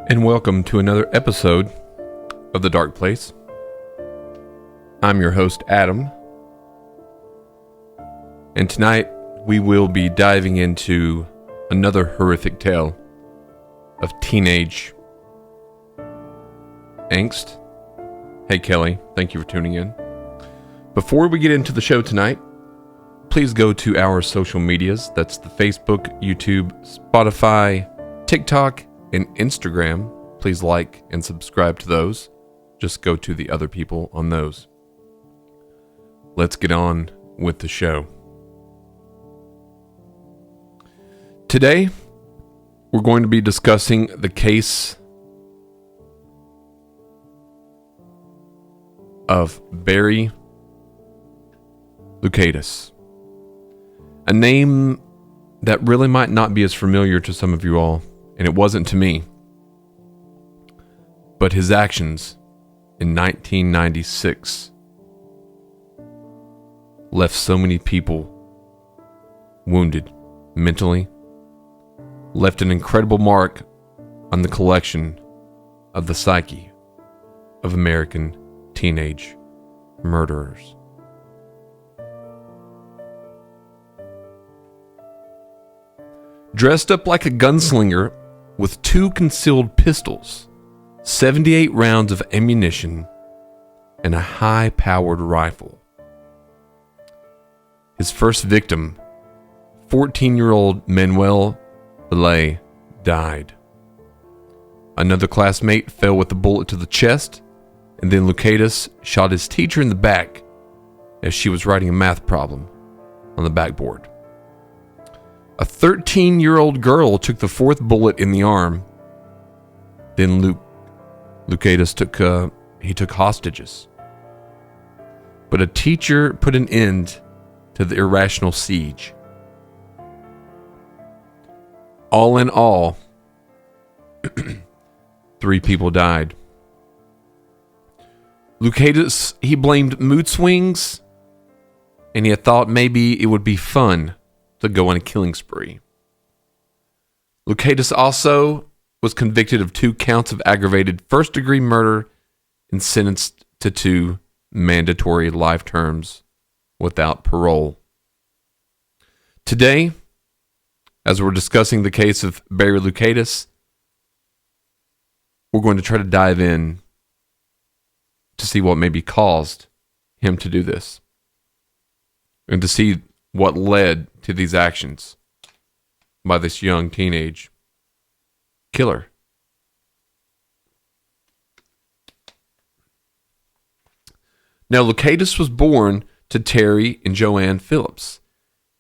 And welcome to another episode of The Dark Place. I'm your host, Adam. And tonight we will be diving into another horrific tale of teenage angst. Hey Kelly, thank you for tuning in. Before we get into the show tonight, please go to our social medias. That's the Facebook, YouTube, Spotify, TikTok, and Instagram. Please like and subscribe to those. Just go to the other people on those. Let's get on with the show. Today, we're going to be discussing the case of Barry Loukaitis. A name that really might not be as familiar to some of you all, and it wasn't to me. But his actions in 1996 left so many people wounded mentally, left an incredible mark on the collection of the psyche of American teenage murderers. Dressed up like a gunslinger with 2 concealed pistols, 78 rounds of ammunition, and a high-powered rifle. His first victim, 14-year-old Manuel Belay, died. Another classmate fell with a bullet to the chest, and then Loukaitis shot his teacher in the back as she was writing a math problem on the backboard. A 13-year-old girl took the 4th bullet in the arm. Then Loukaitis took hostages. But a teacher put an end to the irrational siege. All in all, 3 people died. Loukaitis, he blamed mood swings, and he had thought maybe it would be fun to go on a killing spree. Loukaitis also was convicted of 2 counts of aggravated first-degree murder and sentenced to 2 mandatory life terms without parole. Today, as we're discussing the case of Barry Loukaitis, we're going to try to dive in to see what maybe caused him to do this, and to see what led to these actions by this young teenage killer. Now, Loukaitis was born to Terry and Joanne Phillips.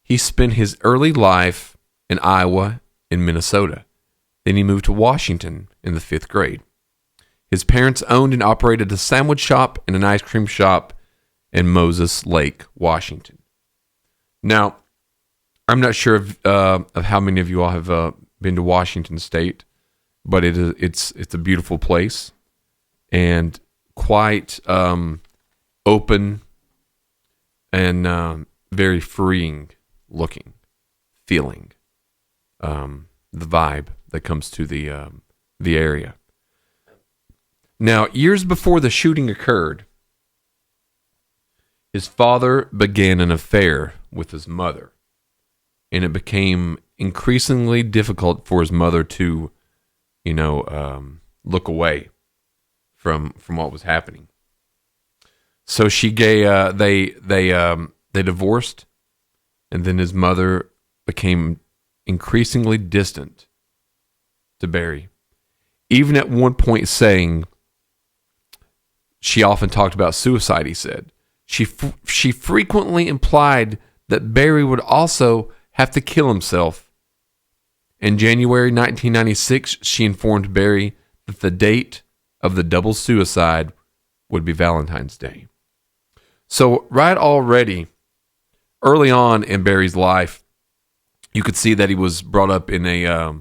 He spent his early life in Iowa and Minnesota. Then he moved to Washington in the 5th grade. His parents owned and operated a sandwich shop and an ice cream shop in Moses Lake, Washington. Now, I'm not sure of how many of you all have been to Washington State, but it's a beautiful place and quite open and very freeing looking, feeling the vibe that comes to the area. Now, years before the shooting occurred, his father began an affair with his mother, and it became increasingly difficult for his mother to, look away from what was happening. So they divorced, and then his mother became increasingly distant to Barry, even at one point saying she often talked about suicide. He said she frequently implied that Barry would also have to kill himself. In January 1996, she informed Barry that the date of the double suicide would be Valentine's Day. So right already, early on in Barry's life, you could see that he was brought up in a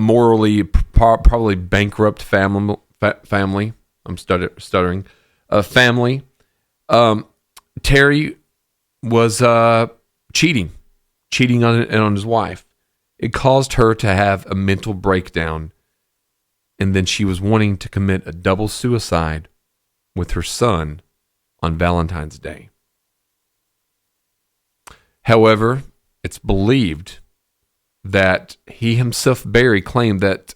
morally probably bankrupt family. I'm stuttering. Family. Terry was cheating on his wife. It caused her to have a mental breakdown, and then she was wanting to commit a double suicide with her son on Valentine's Day. However, it's believed that he himself, Barry, claimed that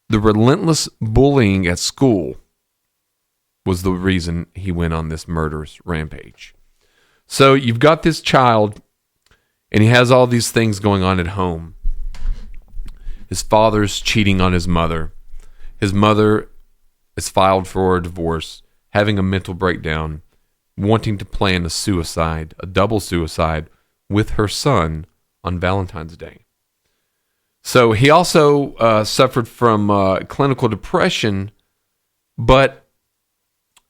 the relentless bullying at school was the reason he went on this murderous rampage. So you've got this child, and he has all these things going on at home. His father's cheating on his mother. His mother is filed for a divorce, having a mental breakdown, wanting to plan a suicide, a double suicide, with her son on Valentine's Day. So he also suffered from clinical depression, but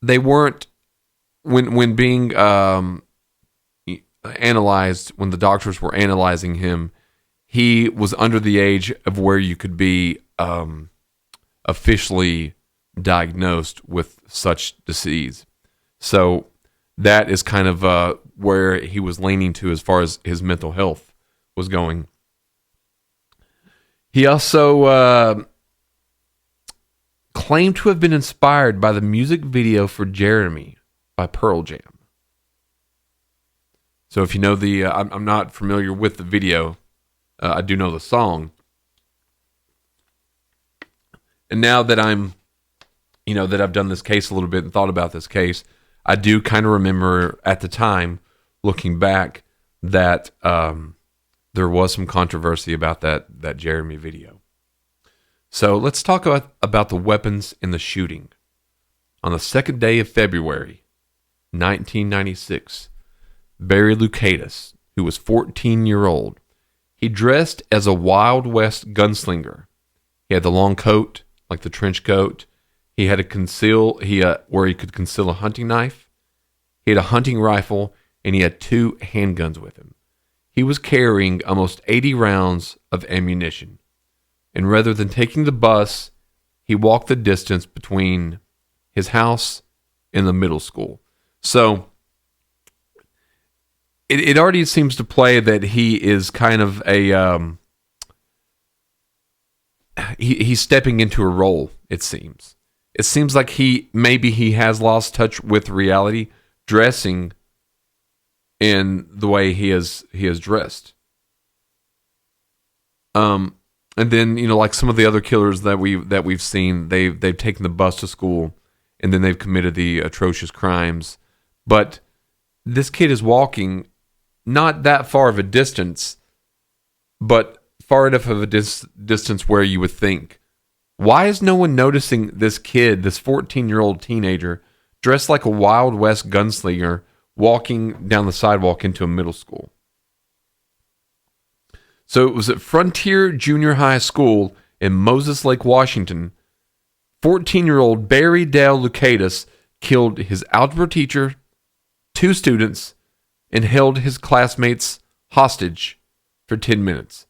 they weren't, when being analyzed, when the doctors were analyzing him, he was under the age of where you could be officially diagnosed with such disease. So that is kind of where he was leaning to as far as his mental health was going. He also claimed to have been inspired by the music video for Jeremy by Pearl Jam. So if you know I'm not familiar with the video. I do know the song. And now that that I've done this case a little bit and thought about this case, I do kind of remember at the time, looking back, that there was some controversy about that Jeremy video. So let's talk about the weapons in the shooting. On the second day of February, 1996, Barry Loukaitis, who was 14-year-old, he dressed as a Wild West gunslinger. He had the long coat, like the trench coat. He had where he could conceal a hunting knife. He had a hunting rifle, and he had 2 handguns with him. He was carrying almost 80 rounds of ammunition. And rather than taking the bus, he walked the distance between his house and the middle school. So it already seems to play that he is kind of he's stepping into a role, it seems. It seems like he has lost touch with reality, dressing in the way he is dressed. And then, like some of the other killers that we've seen, they've taken the bus to school, and then they've committed the atrocious crimes. But this kid is walking not that far of a distance, but far enough of a distance where you would think, why is no one noticing this kid, this 14-year-old teenager, dressed like a Wild West gunslinger, walking down the sidewalk into a middle school? So it was at Frontier Junior High School in Moses Lake, Washington. 14-year-old Barry Dale Loukaitis killed his algebra teacher, 2 students, and held his classmates hostage for 10 minutes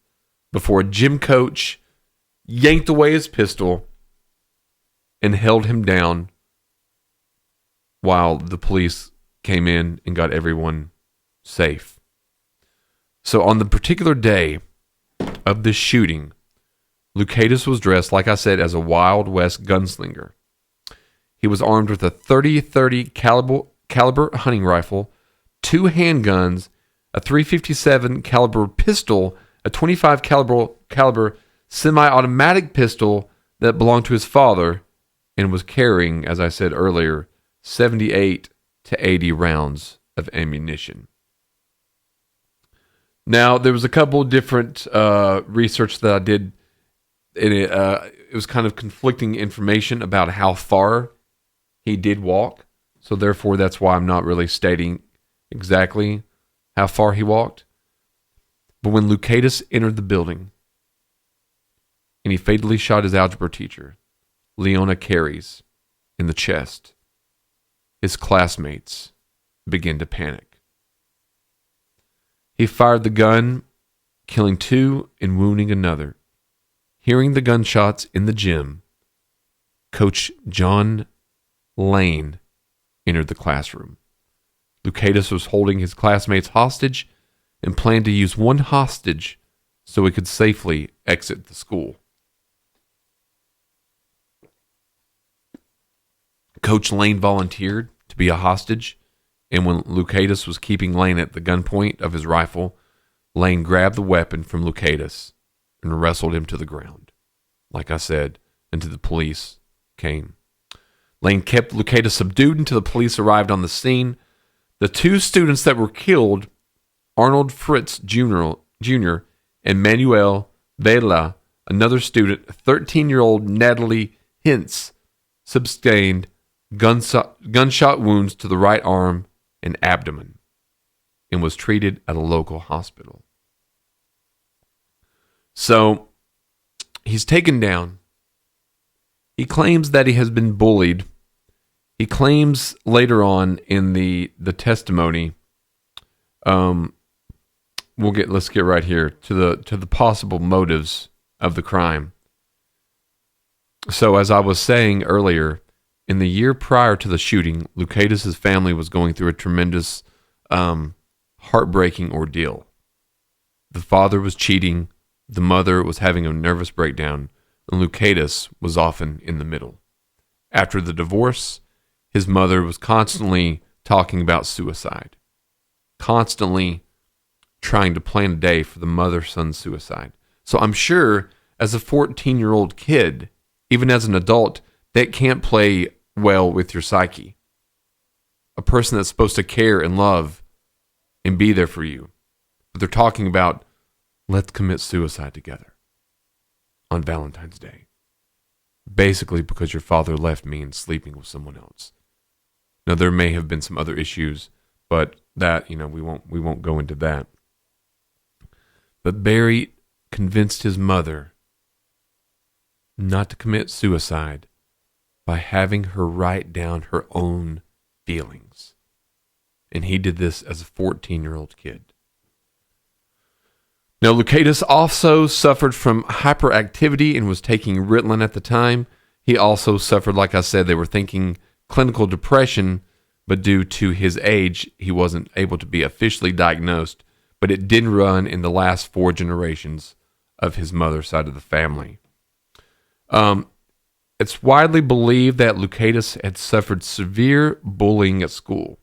before a gym coach yanked away his pistol and held him down while the police came in and got everyone safe. So on the particular day of this shooting, Loukaitis was dressed, like I said, as a Wild West gunslinger. He was armed with a .30 caliber hunting rifle, 2 handguns, a .357 caliber pistol, a .25 caliber semi-automatic pistol that belonged to his father, and was carrying, as I said earlier, 78 to 80 rounds of ammunition. Now, there was a couple different research that I did, and it was kind of conflicting information about how far he did walk. So therefore, that's why I'm not really stating exactly how far he walked. But when Loukaitis entered the building and he fatally shot his algebra teacher, Leona Carries, in the chest, his classmates began to panic. He fired the gun, killing 2 and wounding another. Hearing the gunshots in the gym, Coach John Lane entered the classroom. Loukaitis was holding his classmates hostage and planned to use one hostage so he could safely exit the school. Coach Lane volunteered to be a hostage, and when Loukaitis was keeping Lane at the gunpoint of his rifle, Lane grabbed the weapon from Loukaitis and wrestled him to the ground. Like I said, until the police came. Lane kept Loukaitis subdued until the police arrived on the scene. The two students that were killed, Arnold Fritz Jr. and Manuel Vela, another student, 13-year-old Natalie Hintz, sustained gunshot wounds to the right arm and abdomen and was treated at a local hospital. So he's taken down. He claims that he has been bullied. He claims later on in the testimony, let's get right here to the possible motives of the crime. So as I was saying earlier, in the year prior to the shooting, Loukaitis' family was going through a tremendous, heartbreaking ordeal. The father was cheating, the mother was having a nervous breakdown, and Loukaitis was often in the middle. After the divorce, his mother was constantly talking about suicide, constantly trying to plan a day for the mother-son suicide. So I'm sure as a 14-year-old kid, even as an adult, that can't play well with your psyche. A person that's supposed to care and love and be there for you. But they're talking about, let's commit suicide together on Valentine's Day. Basically because your father left me and sleeping with someone else. Now there may have been some other issues, but that, we won't go into that. But Barry convinced his mother not to commit suicide by having her write down her own feelings. And he did this as a 14-year-old kid. Now, Loukaitis also suffered from hyperactivity and was taking Ritalin at the time. He also suffered, like I said, they were thinking clinical depression, but due to his age, he wasn't able to be officially diagnosed, but it did run in the last 4 generations of his mother's side of the family. It's widely believed that Loukaitis had suffered severe bullying at school.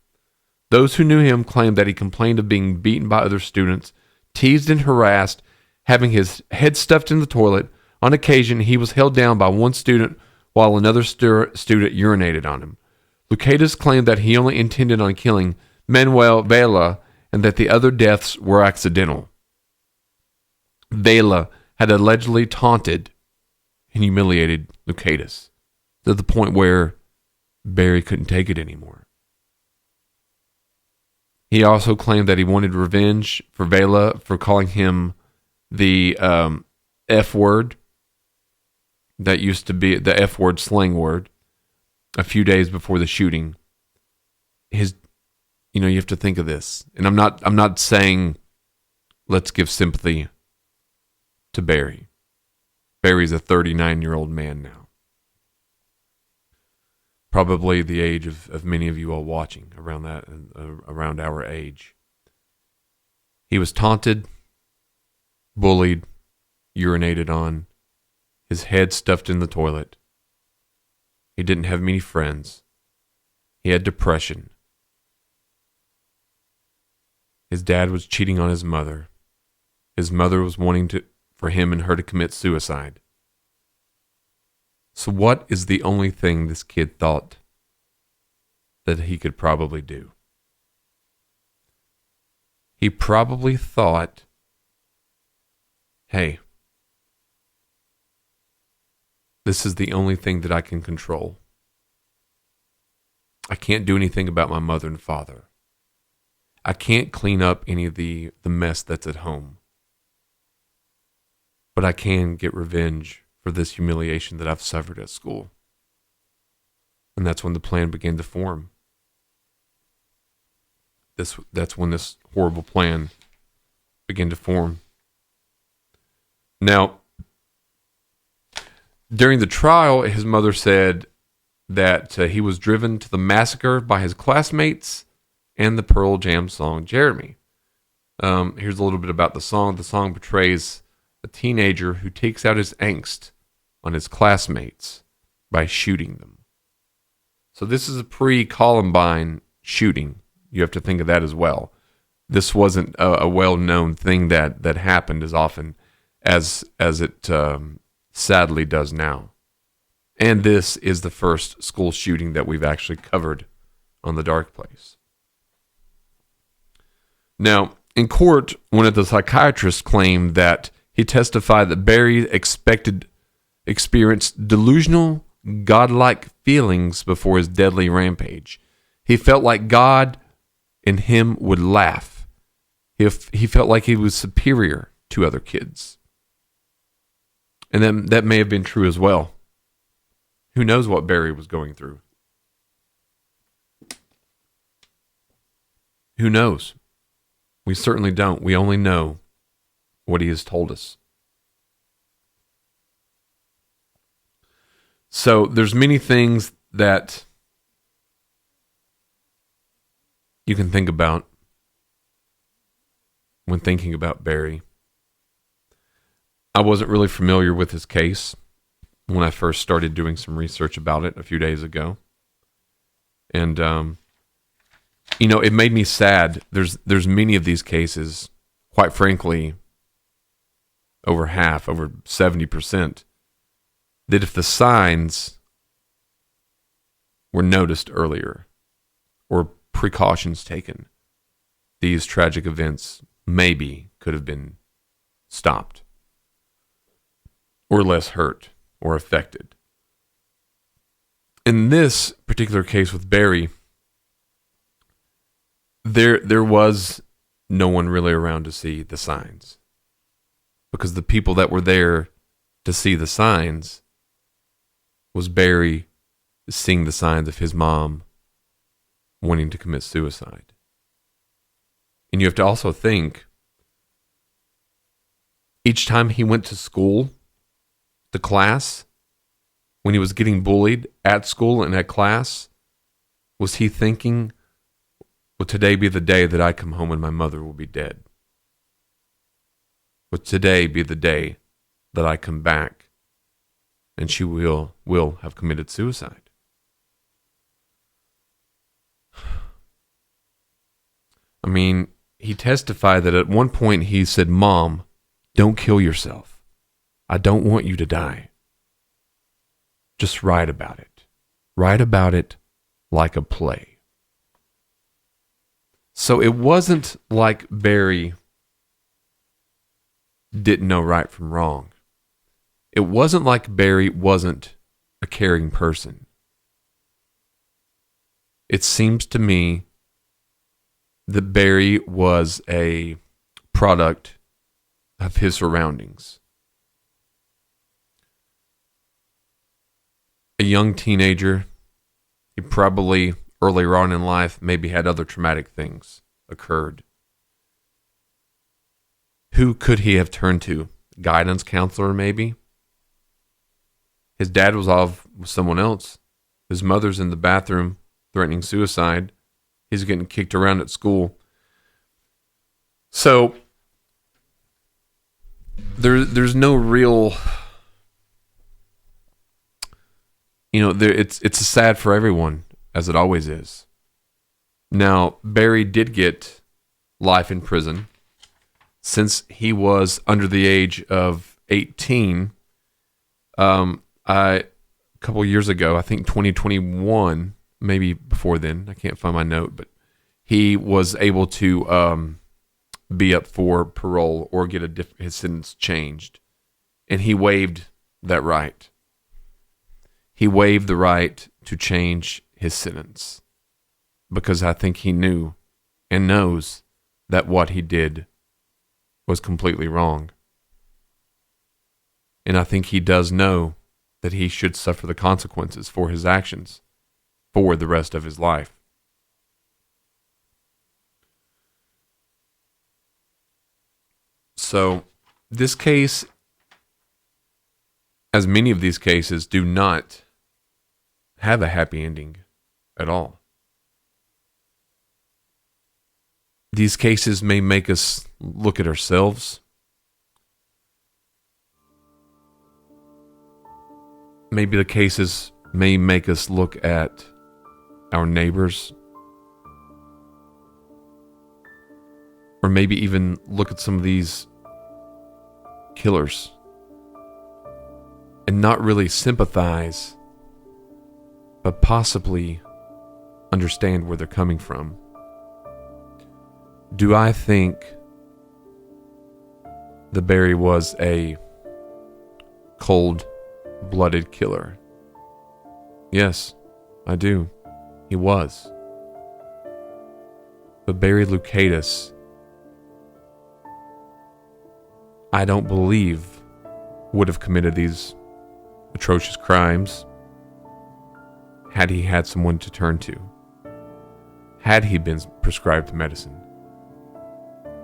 Those who knew him claimed that he complained of being beaten by other students, teased and harassed, having his head stuffed in the toilet. On occasion, he was held down by one student while another student urinated on him. Loukaitis claimed that he only intended on killing Manuel Vela and that the other deaths were accidental. Vela had allegedly taunted and humiliated Loukaitis to the point where Barry couldn't take it anymore. He also claimed that he wanted revenge for Vela for calling him the F word. That used to be the F word slang word a few days before the shooting. You have to think of this. And I'm not saying let's give sympathy to Barry. Barry's a 39-year-old man now. Probably the age of many of you all watching around our age. He was taunted, bullied, urinated on, his head stuffed in the toilet. He didn't have many friends. He had depression. His dad was cheating on his mother. His mother was wanting for him and her to commit suicide. So what is the only thing this kid thought that he could probably do? He probably thought, hey, this is the only thing that I can control. I can't do anything about my mother and father. I can't clean up any of the mess that's at home. But I can get revenge for this humiliation that I've suffered at school. And that's when the plan began to form. That's when this horrible plan began to form. Now, during the trial, his mother said that he was driven to the massacre by his classmates and the Pearl Jam song, Jeremy. Here's a little bit about the song. The song portrays a teenager who takes out his angst on his classmates by shooting them. So this is a pre-Columbine shooting. You have to think of that as well. This wasn't a well-known thing that happened as often as it sadly does now. And this is the first school shooting that we've actually covered on The Dark Place. Now, in court, one of the psychiatrists claimed that he testified that Barry experienced delusional, godlike feelings before his deadly rampage. He felt like God in him would laugh. He felt like he was superior to other kids. And then that may have been true as well. Who knows what Barry was going through? Who knows? We certainly don't. We only know what he has told us. So there's many things that you can think about when thinking about Barry. I wasn't really familiar with his case when I first started doing some research about it a few days ago. And, it made me sad. There's many of these cases, quite frankly, over 70%, that if the signs were noticed earlier or precautions taken, these tragic events maybe could have been stopped or less hurt or affected. In this particular case with Barry, there was no one really around to see the signs, because the people that were there to see the signs was Barry seeing the signs of his mom wanting to commit suicide. And you have to also think, each time he went to school, the class, when he was getting bullied at school and at class, was he thinking, will today be the day that I come home and my mother will be dead? Will today be the day that I come back and she will have committed suicide? I mean, he testified that at one point he said, "Mom, don't kill yourself. I don't want you to die. Just write about it. Write about it like a play." So it wasn't like Barry didn't know right from wrong. It wasn't like Barry wasn't a caring person. It seems to me that Barry was a product of his surroundings. A young teenager, he probably earlier on in life maybe had other traumatic things occurred. Who could he have turned to? Guidance counselor, maybe? His dad was off with someone else. His mother's in the bathroom threatening suicide. He's getting kicked around at school. So there's no real, it's sad for everyone, as it always is. Now, Barry did get life in prison. Since he was under the age of 18, a couple years ago, I think 2021, maybe before then, I can't find my note, but he was able to be up for parole or get his sentence changed. And he waived that right. He waived the right to change his sentence because I think he knew and knows that what he did was completely wrong. And I think he does know that he should suffer the consequences for his actions for the rest of his life. So this case, as many of these cases, do not have a happy ending at all. These cases may make us look at ourselves maybe the cases may make us look at our neighbors, or maybe even look at some of these killers and not really sympathize, but possibly understand where they're coming from. Do I think that Barry was a cold-blooded killer? Yes, I do. He was. But Barry Loukaitis, I don't believe, would have committed these atrocious crimes had he had someone to turn to, had he been prescribed medicine,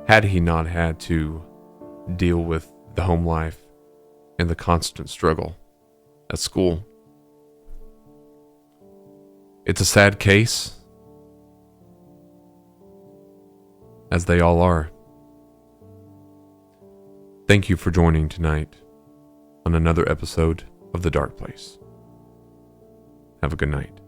had he not had to deal with the home life and the constant struggle at school. It's a sad case, as they all are. Thank you for joining tonight on another episode of The Dark Place. Have a good night.